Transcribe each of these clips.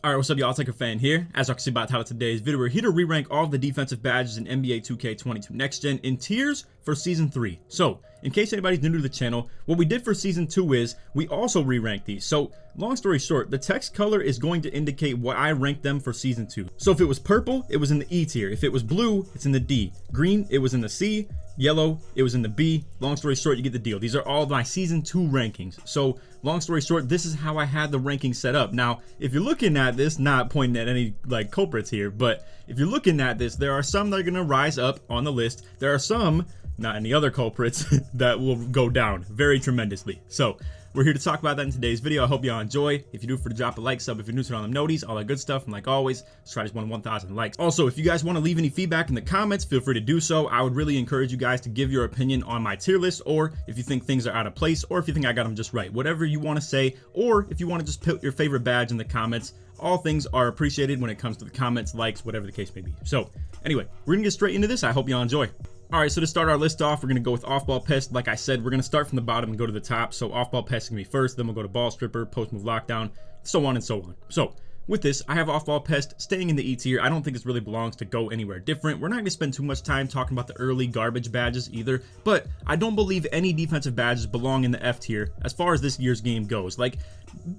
Alright, what's up y'all, it's LakerFan here. As you can see by the title of today's video, we're here to re-rank all of the defensive badges in NBA 2K22 Next Gen in tiers for Season 3. So, in case anybody's new to the channel, what we did for Season 2 is, we also re-ranked these. So, long story short, the text color is going to indicate what I ranked them for Season 2. So if it was purple, it was in the E tier. If it was blue, it's in the D. Green, it was in the C. Yellow, it was in the B. Long story short, you get the deal. These are all my Season 2 rankings. So, long story short, this is how I had the rankings set up. Now, if you're looking at this, not pointing at any like culprits here, but if you're looking at this, there are some that are going to rise up on the list. There are some, not any other culprits, that will go down very tremendously. So, we're here to talk about that in today's video. I hope y'all enjoy. If you do, for to drop a like, sub if you're new, turn on them noties, all that good stuff. And like always, let's try this 1,000 likes. Also, if you guys want to leave any feedback in the comments, feel free to do so. I would really encourage you guys to give your opinion on my tier list, or if you think things are out of place, or if you think I got them just right. Whatever you want to say, or if you want to just put your favorite badge in the comments. All things are appreciated when it comes to the comments, likes, whatever the case may be. So, anyway, we're gonna get straight into this. I hope y'all enjoy. Alright, so to start our list off, we're going to go with Ball Pest. Like I said, we're going to start from the bottom and go to the top. So Ball Pest is going to be first, then we'll go to Ball Stripper, Post Move Lockdown, so on and so on. So, with this, I have Ball Pest staying in the E tier. I don't think this really belongs to go anywhere different. We're not going to spend too much time talking about the early garbage badges either, but I don't believe any defensive badges belong in the F tier as far as this year's game goes. Like,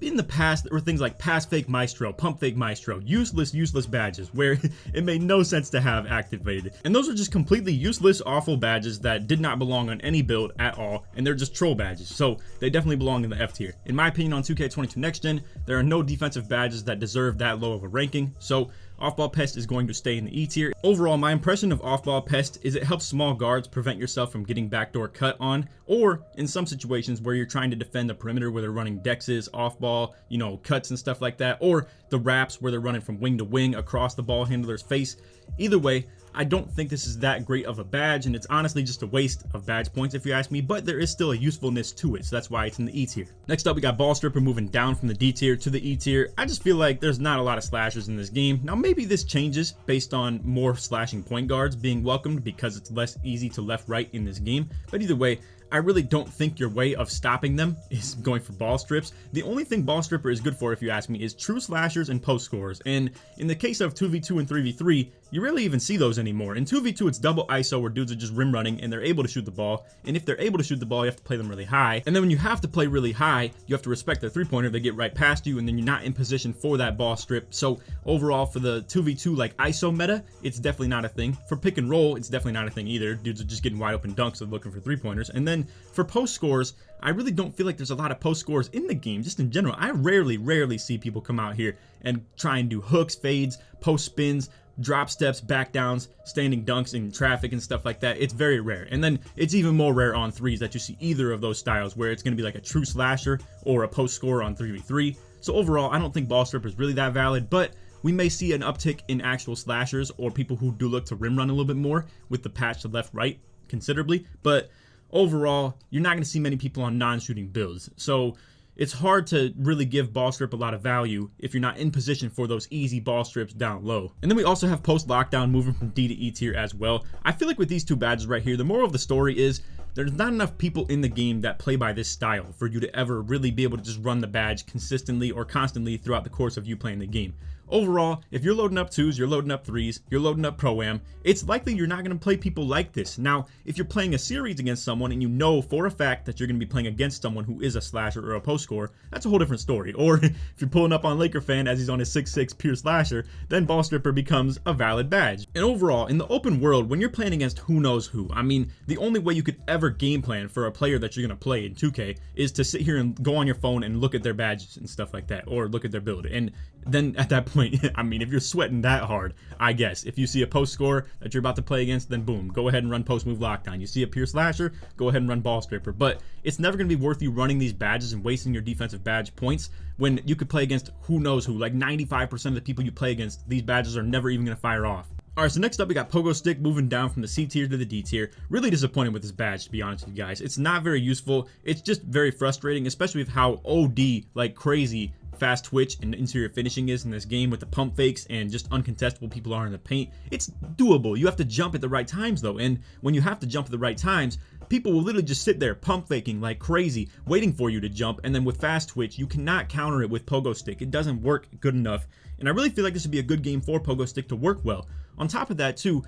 in the past, there were things like Pass Fake Maestro, Pump Fake Maestro, useless badges where it made no sense to have activated. And those are just completely useless, awful badges that did not belong on any build at all, and they're just troll badges. So they definitely belong in the F tier. In my opinion, on 2K22 Next Gen, there are no defensive badges that deserve that low of a ranking. So Ball Pest is going to stay in the E tier. Overall, my impression of Ball Pest is it helps small guards prevent yourself from getting backdoor cut on, or in some situations where you're trying to defend the perimeter where they're running dexes, off-ball, you know, cuts and stuff like that, or the wraps where they're running from wing to wing across the ball handler's face. Either way, I don't think this is that great of a badge, and it's honestly just a waste of badge points if you ask me, but there is still a usefulness to it, so that's why it's in the E tier. Next up, we got Ball Stripper moving down from the D tier to the E tier. I just feel like there's not a lot of slashers in this game. Now, maybe this changes based on more slashing point guards being welcomed because it's less easy to left-right in this game, but either way, I really don't think your way of stopping them is going for ball strips. The only thing Ball Stripper is good for, if you ask me, is true slashers and post scores. And in the case of 2v2 and 3v3, you rarely even see those anymore. In 2v2, it's double ISO where dudes are just rim running and they're able to shoot the ball. And if they're able to shoot the ball, you have to play them really high. And then when you have to play really high, you have to respect their three-pointer. They get right past you and then you're not in position for that ball strip. So overall, for the 2v2 like ISO meta, it's definitely not a thing. For pick and roll, it's definitely not a thing either. Dudes are just getting wide open dunks and looking for three-pointers. And then for post scores, I really don't feel like there's a lot of post scores in the game, just in general. I rarely see people come out here and try and do hooks, fades, post spins, drop steps, back downs, standing dunks in traffic and stuff like that. It's very rare. And then it's even more rare on threes that you see either of those styles where it's going to be like a true slasher or a post scorer on 3v3. So overall, I don't think Ball Stripper is really that valid, but we may see an uptick in actual slashers or people who do look to rim run a little bit more with the patch to left-right considerably. But overall, you're not going to see many people on non-shooting builds. So it's hard to really give ball strip a lot of value if you're not in position for those easy ball strips down low. And then we also have post lockdown moving from D to E tier as well. I feel like with these two badges right here, the moral of the story is there's not enough people in the game that play by this style for you to ever really be able to just run the badge consistently or constantly throughout the course of you playing the game. Overall, if you're loading up 2s, you're loading up 3s, you're loading up Pro-Am, it's likely you're not going to play people like this. Now, if you're playing a series against someone and you know for a fact that you're going to be playing against someone who is a slasher or a post scorer, that's a whole different story. Or if you're pulling up on LakerFan as he's on his 6'6" pure slasher, then Ball Stripper becomes a valid badge. And overall, in the open world, when you're playing against who knows who, I mean, the only way you could ever game plan for a player that you're going to play in 2K is to sit here and go on your phone and look at their badges and stuff like that, or look at their build. And then at that point, I mean, if you're sweating that hard, I guess, if you see a post scorer that you're about to play against, then boom, go ahead and run post move lockdown. You see a pure slasher, go ahead and run ball stripper. But it's never going to be worth you running these badges and wasting your defensive badge points when you could play against who knows who. Like 95% of the people you play against, these badges are never even going to fire off. Alright, so next up we got Pogo Stick moving down from the C tier to the D tier. Really disappointed with this badge, to be honest with you guys. It's not very useful. It's just very frustrating, especially with how OD, like crazy, fast twitch and interior finishing is in this game with the pump fakes and just uncontestable people are in the paint. It's doable. You have to jump at the right times though, and when you have to jump at the right times, people will literally just sit there pump faking like crazy, waiting for you to jump, and then with fast twitch, you cannot counter it with Pogo Stick. It doesn't work good enough, and I really feel like this would be a good game for Pogo Stick to work well. On top of that too,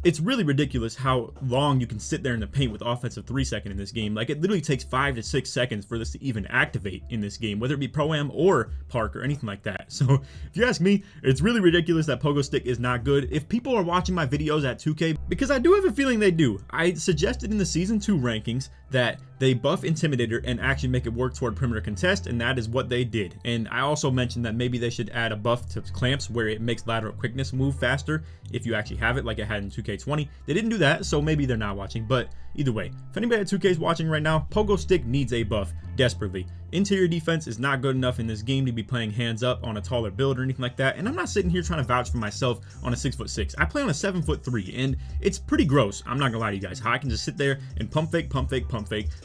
it's really ridiculous how long you can sit there in the paint with offensive 3-second in this game. Like, it literally takes 5 to 6 seconds for this to even activate in this game, whether it be Pro-Am or Park or anything like that. So if you ask me, it's really ridiculous that Pogo Stick is not good. If people are watching my videos at 2K, because I do have a feeling they do, I suggested in the Season 2 rankings that they buff Intimidator and actually make it work toward perimeter contest, and that is what they did. And I also mentioned that maybe they should add a buff to clamps where it makes lateral quickness move faster if you actually have it like it had in 2K20. They didn't do that, so maybe they're not watching, but either way, if anybody at 2K is watching right now, Pogo Stick needs a buff desperately. Interior defense is not good enough in this game to be playing hands up on a taller build or anything like that, and I'm not sitting here trying to vouch for myself on a 6'6". I play on a 7'3", and it's pretty gross. I'm not gonna lie to you guys, how I can just sit there and pump fake,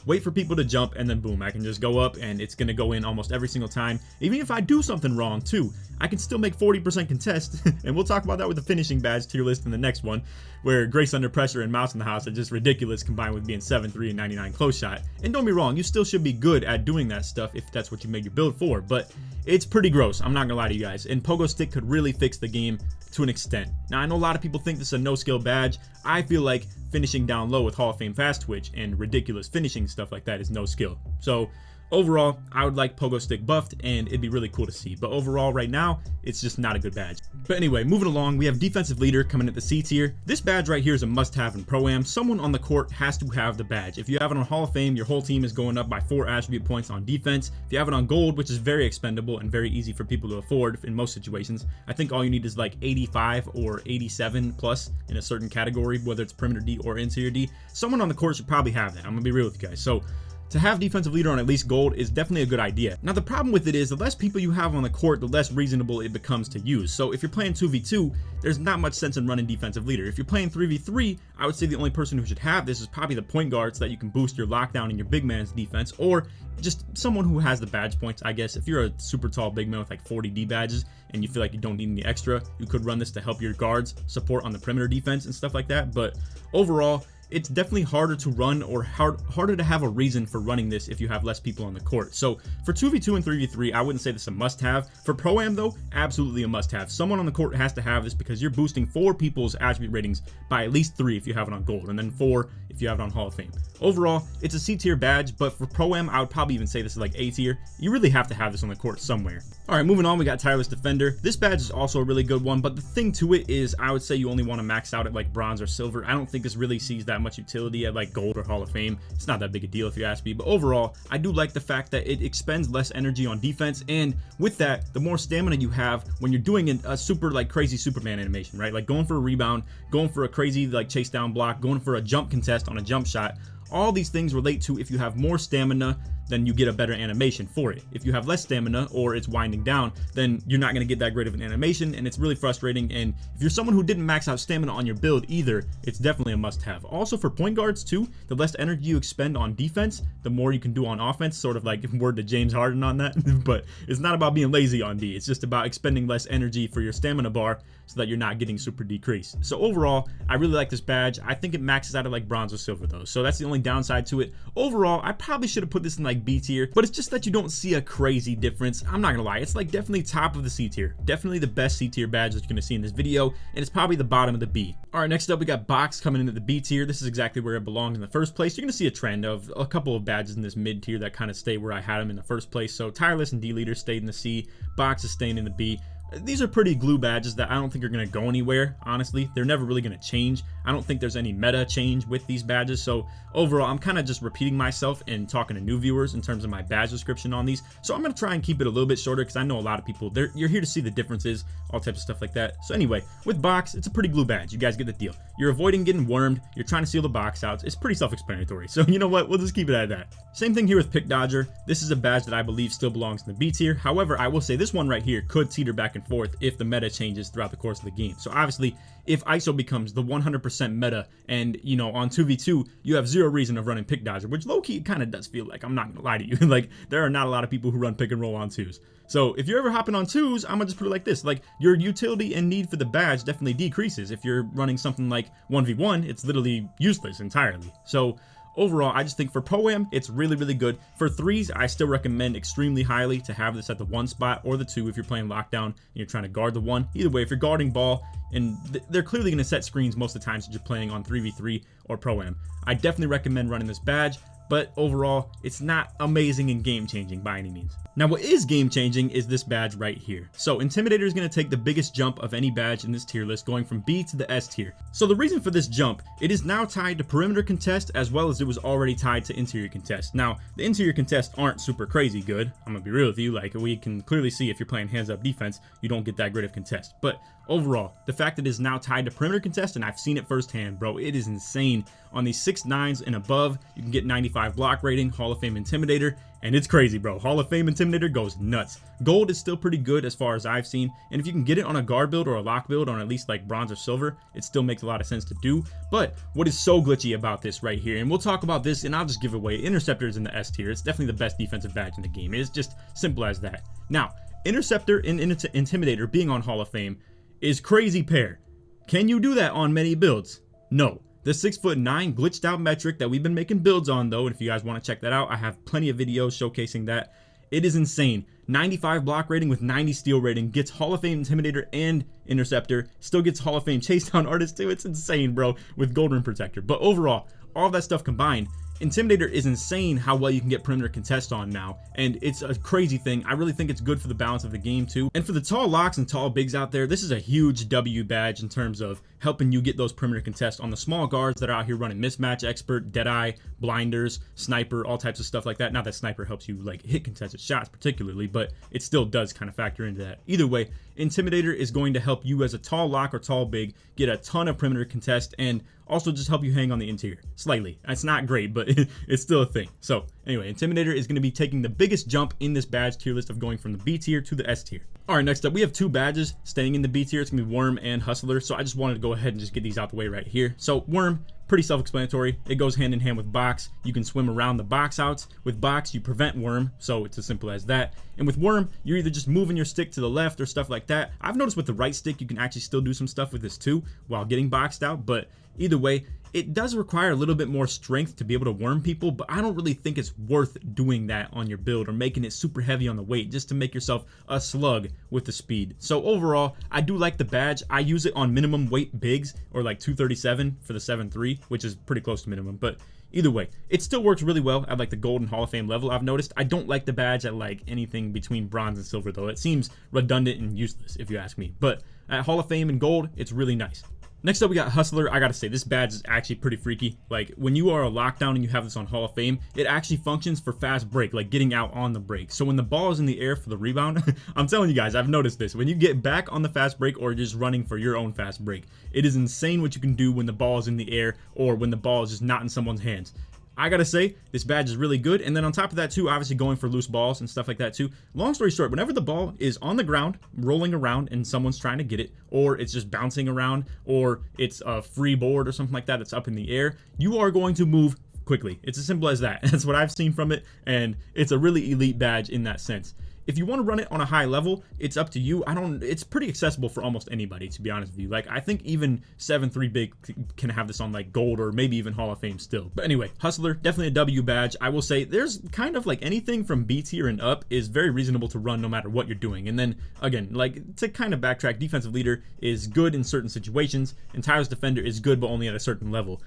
wait for people to jump, and then boom, I can just go up and it's gonna go in almost every single time. Even if I do something wrong too, I can still make 40% contest, and we'll talk about that with the finishing badge tier list in the next one, where Grace Under Pressure and Mouse in the House are just ridiculous combined with being 7'3" and 99 close shot. And don't be wrong, you still should be good at doing that stuff if that's what you made your build for, but it's pretty gross, I'm not gonna lie to you guys, and Pogo Stick could really fix the game to an extent. Now, I know a lot of people think this is a no-skill badge. I feel like finishing down low with Hall of Fame fast twitch and ridiculous finishing stuff like that is no skill. So overall, I would like Pogo Stick buffed, and it'd be really cool to see. But overall, right now, it's just not a good badge. But anyway, moving along, we have Defensive Leader coming at the C tier. This badge right here is a must-have in Pro-Am. Someone on the court has to have the badge. If you have it on Hall of Fame, your whole team is going up by 4 attribute points on defense. If you have it on Gold, which is very expendable and very easy for people to afford in most situations, I think all you need is like 85 or 87 plus in a certain category, whether it's perimeter D or interior D. Someone on the court should probably have that. I'm gonna be real with you guys. So to have Defensive Leader on at least Gold is definitely a good idea. Now, the problem with it is the less people you have on the court, the less reasonable it becomes to use. So if you're playing 2v2, there's not much sense in running Defensive Leader. If you're playing 3v3, I would say the only person who should have this is probably the point guard, so that you can boost your lockdown and your big man's defense, or just someone who has the badge points, I guess. If you're a super tall big man with like 40 D badges and you feel like you don't need any extra, you could run this to help your guards support on the perimeter defense and stuff like that. But overall, it's definitely harder to run, or harder to have a reason for running this if you have less people on the court. So for 2v2 and 3v3, I wouldn't say this is a must-have. For Pro-Am though, absolutely a must-have. Someone on the court has to have this because you're boosting 4 people's attribute ratings by at least 3 if you have it on Gold, and then 4 if you have it on Hall of Fame. Overall, it's a C tier badge, but for Pro-Am, I would probably even say this is like A tier. You really have to have this on the court somewhere. Alright, moving on, we got Tireless Defender. This badge is also a really good one, but the thing to it is I would say you only want to max out at like Bronze or Silver. I don't think this really sees that much utility at like Gold or Hall of Fame. It's not that big a deal if you ask me, but overall, I do like the fact that it expends less energy on defense, and with that, the more stamina you have when you're doing a super like crazy Superman animation, right? Like going for a rebound, going for a crazy like chase down block, going for a jump contest on a jump shot. All these things relate to if you have more stamina, then you get a better animation for it. If you have less stamina or it's winding down, then you're not going to get that great of an animation, and it's really frustrating. And if you're someone who didn't max out stamina on your build either, it's definitely a must-have. Also for point guards too, the less energy you expend on defense, the more you can do on offense, sort of like word to James Harden on that. But it's not about being lazy on D, it's just about expending less energy for your stamina bar so that you're not getting super decreased. So overall, I really like this badge. I think it maxes out at like Bronze or Silver though, so that's the only downside to it. Overall, I probably should have put this in like B tier, but it's just that you don't see a crazy difference. I'm not gonna lie, it's like definitely top of the C tier, definitely the best C tier badge that you're gonna see in this video, and it's probably the bottom of the B. All right, next up we got Box coming into the B tier. This is exactly where it belongs in the first place. You're gonna see a trend of a couple of badges in this mid tier that kind of stay where I had them in the first place. So Tireless and D Leader stayed in the C, Box is staying in the B. These are pretty glue badges that I don't think are going to go anywhere, honestly. They're never really going to change. I don't think there's any meta change with these badges. So overall, I'm kind of just repeating myself and talking to new viewers in terms of my badge description on these. So I'm going to try and keep it a little bit shorter because I know a lot of people, you're here to see the differences, all types of stuff like that. So anyway, with Box, it's a pretty glue badge. You guys get the deal. You're avoiding getting wormed. You're trying to seal the box out. It's pretty self-explanatory. So you know what? We'll just keep it at that. Same thing here with Pick Dodger. This is a badge that I believe still belongs in the B tier. However, I will say this one right here could teeter back and forth if the meta changes throughout the course of the game. So obviously, if ISO becomes the 100% meta and, you know, on 2v2, you have zero reason of running Pick Dodger, which low-key kind of does feel like, I'm not gonna lie to you, like, there are not a lot of people who run pick and roll on 2s. So if you're ever hopping on 2s, I'm gonna just put it like this, like, your utility and need for the badge definitely decreases. If you're running something like 1v1, it's literally useless entirely. So overall, I just think for Pro-Am, it's really, really good. For 3s, I still recommend extremely highly to have this at the 1 spot or the 2 if you're playing lockdown and you're trying to guard the 1. Either way, if you're guarding ball, and they're clearly going to set screens most of the times that you're playing on 3v3 or Pro-Am, I definitely recommend running this badge. But overall, it's not amazing and game-changing by any means. Now, what is game-changing is this badge right here. So, Intimidator is going to take the biggest jump of any badge in this tier list, going from B to the S tier. So, the reason for this jump, it is now tied to perimeter contest as well as it was already tied to interior contest. Now, the interior contests aren't super crazy good. I'm going to be real with you. Like, we can clearly see if you're playing hands-up defense, you don't get that great of contest. But overall, the fact that it is now tied to perimeter contest, and I've seen it firsthand, bro, it is insane. On these 6'9s and above, you can get 95 block rating, Hall of Fame Intimidator, and it's crazy, bro. Hall of Fame Intimidator goes nuts. Gold is still pretty good as far as I've seen, and if you can get it on a guard build or a lock build on at least like bronze or silver, it still makes a lot of sense to do. But what is so glitchy about this right here, and we'll talk about this, and I'll just give it away, Interceptor is in the S tier. It's definitely the best defensive badge in the game. It's just simple as that. Now, Interceptor and Intimidator being on Hall of Fame is crazy pair. Can you do that on many builds? No. The 6'9" glitched out metric that we've been making builds on though, and if you guys want to check that out, I have plenty of videos showcasing that. It is insane. 95 block rating with 90 steal rating, gets Hall of Fame Intimidator and Interceptor, still gets Hall of Fame Chasedown Artist too. It's insane, bro, with Gold Rim Protector. But overall, all of that stuff combined, Intimidator is insane how well you can get perimeter contest on now, and it's a crazy thing. I really think it's good for the balance of the game too. And for the tall locks and tall bigs out there, this is a huge W badge in terms of helping you get those perimeter contests on the small guards that are out here running mismatch expert, deadeye, blinders, sniper, all types of stuff like that. Not that sniper helps you like hit contested shots particularly, but it still does kind of factor into that. Either way, Intimidator is going to help you as a tall lock or tall big get a ton of perimeter contest and also just help you hang on the interior slightly. It's not great, but it's still a thing. So anyway, Intimidator is going to be taking the biggest jump in this badge tier list of going from the B tier to the S tier. All right, next up, we have 2 badges staying in the B tier. It's going to be Worm and Hustler. So I just wanted to go ahead and just get these out the way right here. So Worm, pretty self-explanatory. It goes hand in hand with Box. You can swim around the box outs. With Box, you prevent Worm, so it's as simple as that. And with Worm, you're either just moving your stick to the left or stuff like that. I've noticed with the right stick, you can actually still do some stuff with this too while getting boxed out, but either way, it does require a little bit more strength to be able to worm people, but I don't really think it's worth doing that on your build or making it super heavy on the weight just to make yourself a slug with the speed. So overall, I do like the badge. I use it on minimum weight bigs or like 237 for the 7.3, which is pretty close to minimum, but either way, it still works really well at like the gold and Hall of Fame level. I've noticed. I don't like the badge at like anything between bronze and silver though. It seems redundant and useless if you ask me, but at Hall of Fame and gold, it's really nice. Next up, we got Hustler. I gotta say, this badge is actually pretty freaky. Like, when you are a lockdown and you have this on Hall of Fame, it actually functions for fast break, like getting out on the break. So when the ball is in the air for the rebound, I'm telling you guys, I've noticed this. When you get back on the fast break or just running for your own fast break, it is insane what you can do when the ball is in the air or when the ball is just not in someone's hands. I gotta say, this badge is really good. And then on top of that too, obviously going for loose balls and stuff like that too. Long story short, whenever the ball is on the ground, rolling around and someone's trying to get it, or it's just bouncing around, or it's a free board or something like that, it's up in the air, you are going to move quickly. It's as simple as that. That's what I've seen from it, and it's a really elite badge in that sense. If you want to run it on a high level, it's up to you. It's pretty accessible for almost anybody, to be honest with you. Like, I think even 7.3 big can have this on like gold or maybe even Hall of Fame still. But anyway, Hustler, definitely a W badge. I will say there's kind of like anything from B tier and up is very reasonable to run no matter what you're doing. And then again, like to kind of backtrack, defensive leader is good in certain situations and tireless defender is good, but only at a certain level.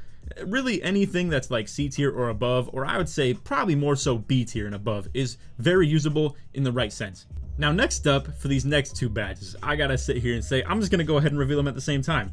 Really anything that's like C tier or above, or I would say probably more so B tier and above, is very usable in the right sense. Now next up, for these next 2 badges, I gotta sit here and say I'm just gonna go ahead and reveal them at the same time.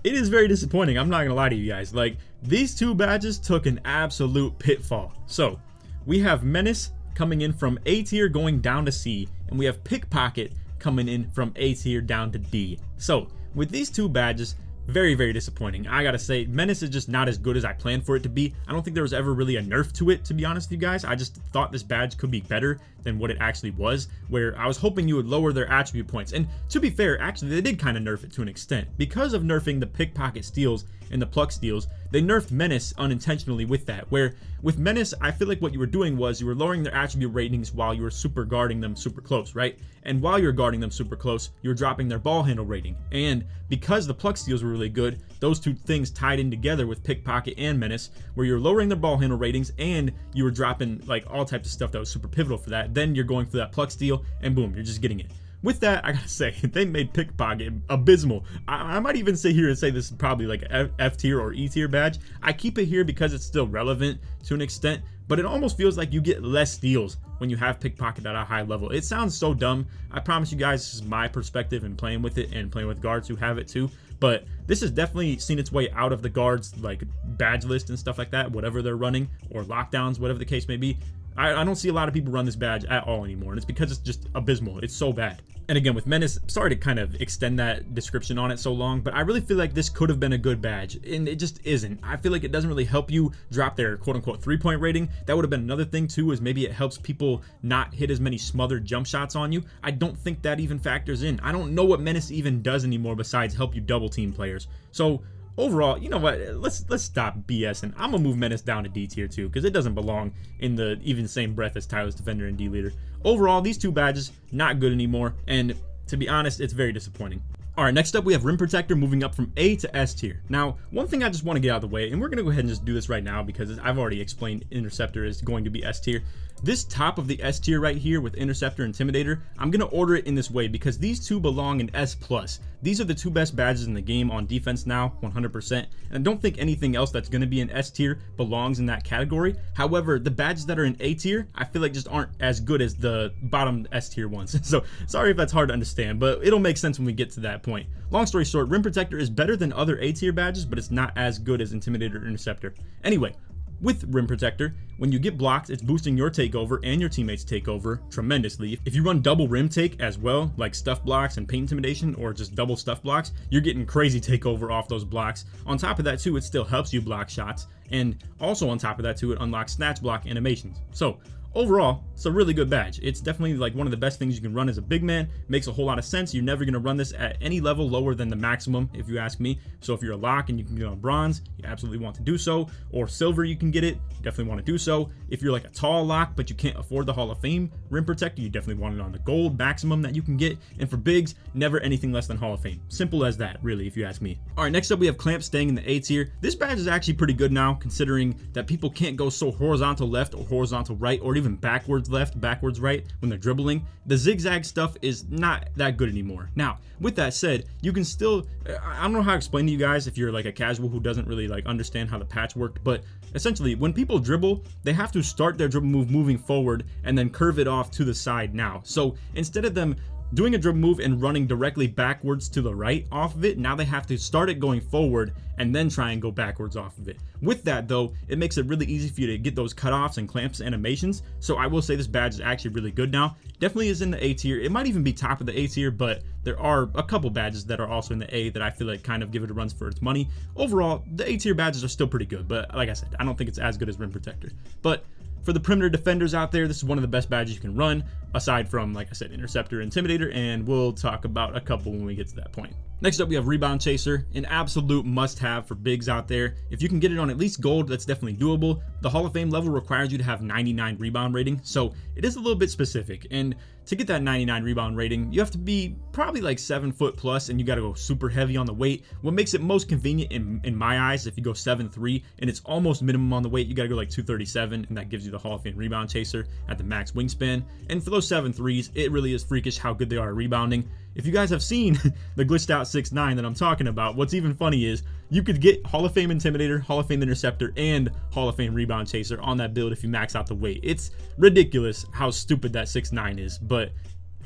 It is very disappointing, I'm not gonna lie to you guys. Like, these 2 badges took an absolute pitfall. So we have Menace coming in from A tier going down to C, and we have Pickpocket coming in from A tier down to D. So with these 2 badges, very, very disappointing. I gotta say, Menace is just not as good as I planned for it to be. I don't think there was ever really a nerf to it, to be honest with you guys. I just thought this badge could be better than what it actually was, where I was hoping you would lower their attribute points. And to be fair, actually, they did kind of nerf it to an extent. Because of nerfing the pickpocket steals and the pluck steals, they nerfed menace unintentionally with that, where with menace, I feel like what you were doing was you were lowering their attribute ratings while you were super guarding them super close, right? And while you're guarding them super close, you were dropping their ball handle rating. And because the pluck steals were really good, those two things tied in together with pickpocket and menace, where you're lowering their ball handle ratings and you were dropping like all types of stuff that was super pivotal for that. Then you're going for that pluck steal and boom, you're just getting it. With that, I gotta say, they made pickpocket abysmal. I might even sit here and say this is probably like an F tier or E tier badge. I keep it here because it's still relevant to an extent, but it almost feels like you get less steals when you have pickpocket at a high level. It sounds so dumb. I promise you guys, this is my perspective in playing with it and playing with guards who have it too. But this has definitely seen its way out of the guards like badge list and stuff like that, whatever they're running, or lockdowns, whatever the case may be. I don't see a lot of people run this badge at all anymore, and it's because it's just abysmal. It's so bad. And again, with menace, sorry to kind of extend that description on it so long, but I really feel like this could have been a good badge, and it just isn't. I feel like it doesn't really help you drop their quote-unquote 3-point rating. That would have been another thing too, is maybe it helps people not hit as many smothered jump shots on you. I don't think that even factors in. I don't know what menace even does anymore besides help you double team players. So overall, you know what, let's stop BSing. I'm gonna move menace down to D tier too, because it doesn't belong in the even same breath as tireless defender and D leader. Overall, these two badges not good anymore, and to be honest, it's very disappointing. All right, next up we have rim protector, moving up from A to S tier. Now, one thing I just want to get out of the way, and we're gonna go ahead and just do this right now because I've already explained interceptor is going to be S tier. This top of the S tier right here with interceptor and intimidator, I'm gonna order it in this way because these two belong in S plus. These are the two best badges in the game on defense now, 100%. And I don't think anything else that's gonna be in S tier belongs in that category. However, the badges that are in A tier, I feel like just aren't as good as the bottom S tier ones. So sorry if that's hard to understand, but it'll make sense when we get to that point. Long story short, rim protector is better than other A tier badges, but it's not as good as intimidator or interceptor. Anyway, with rim protector, when you get blocked, it's boosting your takeover and your teammates takeover tremendously. If you run double rim take as well, like stuff blocks and paint intimidation, or just double stuff blocks, you're getting crazy takeover off those blocks. On top of that too, it still helps you block shots, and also on top of that too, it unlocks snatch block animations. So overall, it's a really good badge. It's definitely like one of the best things you can run as a big man. Makes a whole lot of sense. You're never going to run this at any level lower than the maximum, if you ask me. So if you're a lock and you can get on bronze, you absolutely want to do so. Or silver, you can get it. You definitely want to do so. If you're like a tall lock, but you can't afford the Hall of Fame rim protector, you definitely want it on the gold maximum that you can get. And for bigs, never anything less than Hall of Fame. Simple as that, really, if you ask me. All right, next up we have clamp staying in the A tier. This badge is actually pretty good now, considering that people can't go so horizontal left or horizontal right, or even backwards left, backwards right when they're dribbling. The zigzag stuff is not that good anymore. Now, with that said, you can still, I don't know how to explain to you guys if you're like a casual who doesn't really like understand how the patch worked, but essentially when people dribble, they have to start their dribble move moving forward and then curve it off to the side now. So instead of them doing a dribble move and running directly backwards to the right off of it, now they have to start it going forward and then try and go backwards off of it. With that though, it makes it really easy for you to get those cutoffs and clamps animations. So I will say this badge is actually really good now. Definitely is in the A tier. It might even be top of the A tier, but there are a couple badges that are also in the A that I feel like kind of give it a run for its money. Overall, the A tier badges are still pretty good, but like I said, I don't think it's as good as rim protector. But for the perimeter defenders out there, this is one of the best badges you can run, aside from, like I said, interceptor, intimidator, and we'll talk about a couple when we get to that point. Next up, we have rebound chaser, an absolute must-have for bigs out there. If you can get it on at least gold, that's definitely doable. The Hall of Fame level requires you to have 99 rebound rating, so it is a little bit specific. And to get that 99 rebound rating, you have to be probably like 7 foot plus, and you got to go super heavy on the weight. What makes it most convenient in my eyes, if you go 7'3", and it's almost minimum on the weight, you got to go like 237, and that gives you the Hall of Fame rebound chaser at the max wingspan. And for those 7'3s, it really is freakish how good they are at rebounding. If you guys have seen the glitched out 6'9" that I'm talking about, what's even funny is you could get Hall of Fame Intimidator, Hall of Fame Interceptor, and Hall of Fame Rebound Chaser on that build if you max out the weight. It's ridiculous how stupid that 6'9" is, but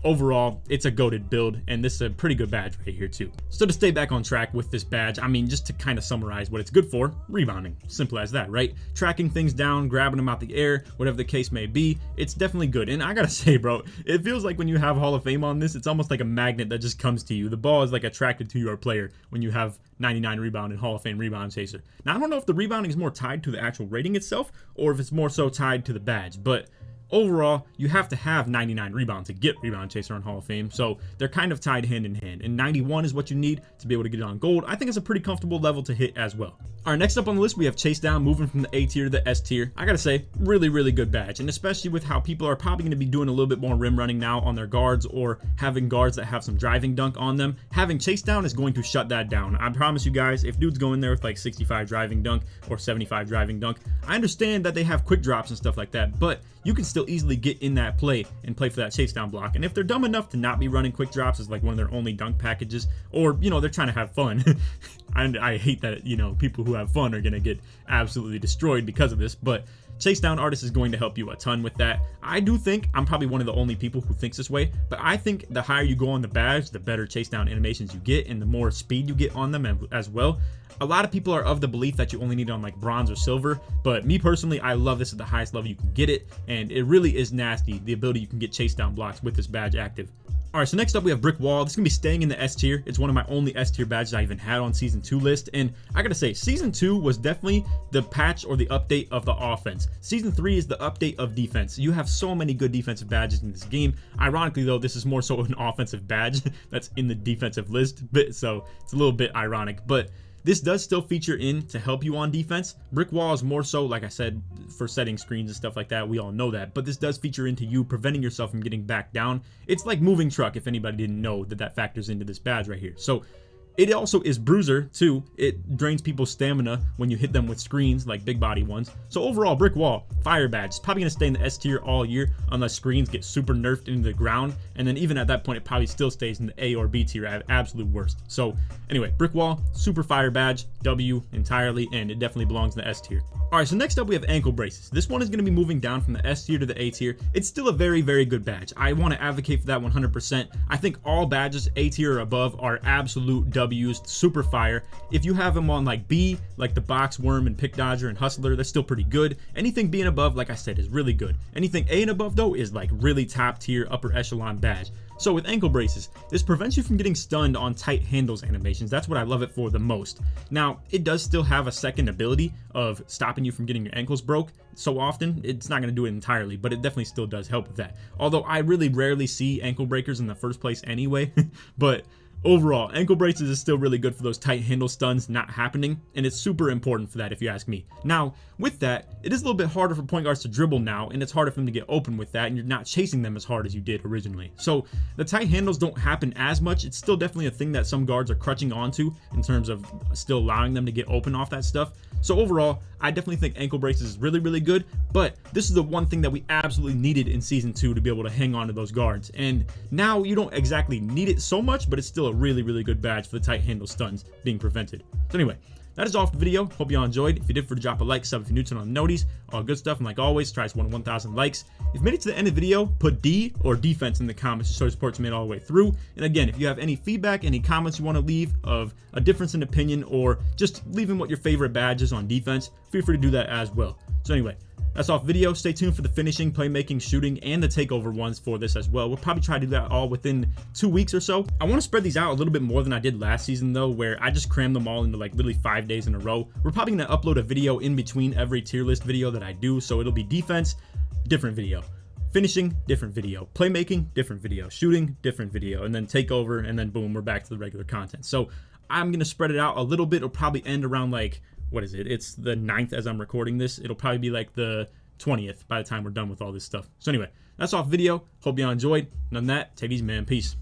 overall, it's a goated build, and this is a pretty good badge right here too. So to stay back on track with this badge, I mean, just to kind of summarize what it's good for, rebounding. Simple as that, right? Tracking things down, grabbing them out the air, whatever the case may be, it's definitely good. And I gotta say, bro, it feels like when you have Hall of Fame on this, it's almost like a magnet that just comes to you. The ball is like attracted to your player when you have 99 rebound and Hall of Fame rebound chaser. Now, I don't know if the rebounding is more tied to the actual rating itself, or if it's more so tied to the badge, but overall, you have to have 99 rebound to get Rebound Chaser on Hall of Fame. So they're kind of tied hand in hand. And 91 is what you need to be able to get it on gold. I think it's a pretty comfortable level to hit as well. All right, next up on the list, we have Chasedown, moving from the A tier to the S tier. I gotta say, really, really good badge. And especially with how people are probably gonna be doing a little bit more rim running now on their guards, or having guards that have some driving dunk on them. Having Chasedown is going to shut that down. I promise you guys, if dudes go in there with like 65 driving dunk or 75 driving dunk, I understand that they have quick drops and stuff like that, but you can still easily get in that play and play for that Chasedown block. And if they're dumb enough to not be running quick drops as like one of their only dunk packages, or, you know, they're trying to have fun, and I hate that, you know, people who have fun are going to get absolutely destroyed because of this, but Chasedown Artist is going to help you a ton with that. I do think I'm probably one of the only people who thinks this way, but I think the higher you go on the badge, the better Chasedown animations you get and the more speed you get on them as well. A lot of people are of the belief that you only need it on like bronze or silver, but me personally, I love this at the highest level you can get it, and it really is nasty, the ability you can get Chasedown blocks with this badge active. Alright, so next up we have Brick Wall. This is going to be staying in the S tier. It's one of my only S tier badges I even had on Season 2 list. And I gotta say, Season 2 was definitely the patch or the update of the offense. Season 3 is the update of defense. You have so many good defensive badges in this game. Ironically though, this is more so an offensive badge that's in the defensive list. So it's a little bit ironic. But this does still feature in to help you on defense. Brick Wall is more so, like I said, for setting screens and stuff like that. We all know that. But this does feature into you preventing yourself from getting back down. It's like moving truck, if anybody didn't know that factors into this badge right here. So it also is bruiser too. It drains people's stamina when you hit them with screens, like big body ones. So overall, Brick Wall, fire badge. It's probably going to stay in the S tier all year unless screens get super nerfed into the ground. And then even at that point, it probably still stays in the A or B tier at absolute worst. So anyway, Brick Wall, super fire badge, W entirely, and it definitely belongs in the S tier. All right, so next up we have ankle braces. This one is going to be moving down from the S tier to the A tier. It's still a very, very good badge. I want to advocate for that 100%. I think all badges A tier or above are absolute W's, super fire. If you have them on like B, like the Box Worm and Pick Dodger and Hustler, that's still pretty good. Anything B and above, like I said, is really good. Anything A and above though is like really top tier, upper echelon badge. So with ankle braces, this prevents you from getting stunned on tight handles animations. That's what I love it for the most. Now, it does still have a second ability of stopping you from getting your ankles broke. So often, it's not going to do it entirely, but it definitely still does help with that. Although I really rarely see ankle breakers in the first place anyway, but overall, ankle braces is still really good for those tight handle stuns not happening, and it's super important for that if you ask me. Now, with that, it is a little bit harder for point guards to dribble now, and it's harder for them to get open with that, and you're not chasing them as hard as you did originally. So the tight handles don't happen as much. It's still definitely a thing that some guards are crutching onto in terms of still allowing them to get open off that stuff. So overall, I definitely think ankle braces is really, really good, but this is the one thing that we absolutely needed in Season 2 to be able to hang on to those guards. And now you don't exactly need it so much, but it's still a really, really good badge for the tight handle stuns being prevented. So anyway, that is all for the video. Hope you all enjoyed. If you did, drop a like, sub if you're new to on noties, all good stuff. And like always, try to 1,000 likes. If you made it to the end of the video, put D or defense in the comments to show your support to made all the way through. And again, if you have any feedback, any comments you want to leave of a difference in opinion, or just leaving what your favorite badge is on defense, feel free to do that as well. So anyway, that's all for the video. Stay tuned for the finishing, playmaking, shooting, and the takeover ones for this as well. We'll probably try to do that all within 2 weeks or so. I want to spread these out a little bit more than I did last season though, where I just crammed them all into like literally 5 days in a row. We're probably going to upload a video in between every tier list video that I do. So it'll be defense, different video. Finishing, different video. Playmaking, different video. Shooting, different video. And then takeover, and then boom, we're back to the regular content. So I'm going to spread it out a little bit. It'll probably end around like, what is it? It's the 9th as I'm recording this. It'll probably be like the 20th by the time we're done with all this stuff. So anyway, that's all for the video. Hope y'all enjoyed. And on that, take it easy, man. Peace.